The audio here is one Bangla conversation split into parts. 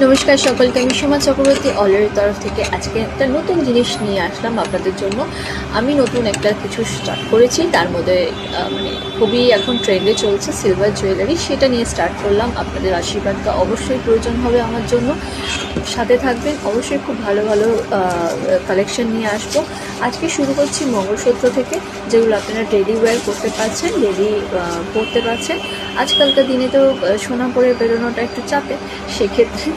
নমস্কার সকলকে, আমি সোমা চক্রবর্তী অলের তরফ থেকে আজকে একটা নতুন জিনিস নিয়ে আসলাম আপনাদের জন্য। আমি নতুন একটা কিছু স্টার্ট করেছি, তার মধ্যে মানে খুবই এখন ট্রেন্ডে চলছে সিলভার জুয়েলারি, সেটা নিয়ে স্টার্ট করলাম। আপনাদের আশীর্বাদটা অবশ্যই প্রয়োজন হবে আমার জন্য, সাথে থাকবেন অবশ্যই। খুব ভালো ভালো কালেকশন নিয়ে আসবো। আজকে শুরু করছি মঙ্গলসূত্র থেকে, যেগুলো আপনারা ডেলি ওয়্যার করতে পারছেন, ডেলি পরতে পারছেন। আজকালকার দিনে তো সোনা পরে বেরোনোটা একটু চাপে, সেক্ষেত্রে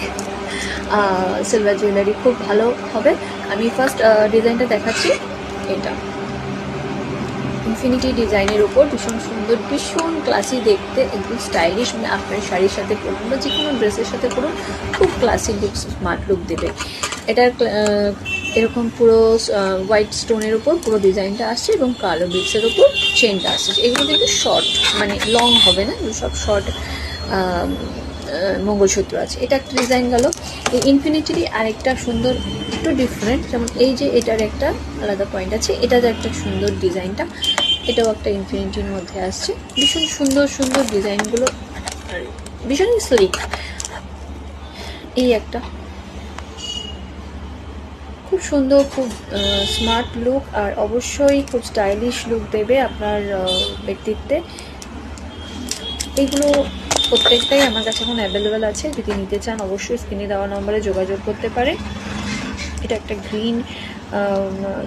সিলভার জুয়েলারি খুব ভালো হবে। আমি ফার্স্ট ডিজাইনটা দেখাচ্ছি। এটা ইনফিনিটি ডিজাইনের উপর ভীষণ সুন্দর, ভীষণ ক্লাসি দেখতে, একদম স্টাইলিশ। মানে আপনার শাড়ির সাথে পরুন বা যে কোনো ড্রেসের সাথে পরুন, খুব ক্লাসি লুক, স্মার্ট লুক দেবে। এটার এরকম পুরো হোয়াইট স্টোনের উপর পুরো ডিজাইনটা আসছে এবং কালো বিটসের উপর চেনটা আসছে। এগুলো কিন্তু শর্ট, মানে লং হবে না, সব শর্ট মঙ্গলসূত্র আছে। এটা একটা ডিজাইন গেল। এই ইনফিনিটিরই আরেকটা সুন্দর, একটু ডিফারেন্ট, যেমন এই যে এটার একটা আলাদা পয়েন্ট আছে, এটার একটা সুন্দর ডিজাইনটা, এটাও একটা ইনফিনিটির মধ্যে আসছে। ভীষণ সুন্দর সুন্দর ডিজাইনগুলো, আর ভীষণই স্লিক। এই একটা খুব সুন্দর, খুব স্মার্ট লুক, আর অবশ্যই খুব স্টাইলিশ লুক দেবে আপনার ব্যক্তিত্বে। এইগুলো প্রত্যেকটাই আমার কাছে এখন অ্যাভেলেবেল আছে। যদি নিতে চান অবশ্যই স্ক্রিনে দেওয়া নম্বরে যোগাযোগ করতে পারে। এটা একটা গ্রিন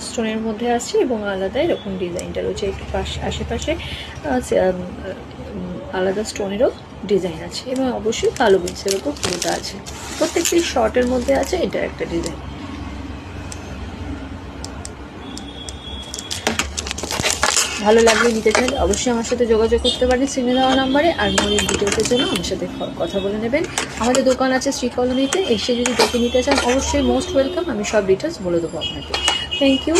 স্টোনের মধ্যে আছে এবং আলাদা এরকম ডিজাইনটা রয়েছে, একটু আশেপাশে আলাদা স্টোনেরও ডিজাইন আছে এবং অবশ্যই কালো বিটসের ওপর পুরোটা আছে। প্রত্যেকটি শর্টের মধ্যে আছে। এটা একটা ডিজাইন। ভালো লাগলে নিতে চাইলে অবশ্যই আমার সাথে যোগাযোগ করতে পারেন স্ক্রিনে দেওয়া নাম্বারে। আর মনের ডিটেলসের জন্য আমার সাথে কথা বলে নেবেন। আমাদের দোকান আছে শ্রী কলোনিতে, এসে যদি দেখে নিতে চান অবশ্যই মোস্ট ওয়েলকাম। আমি সব ডিটেলস বলে দেবো আপনাকে। Thank you.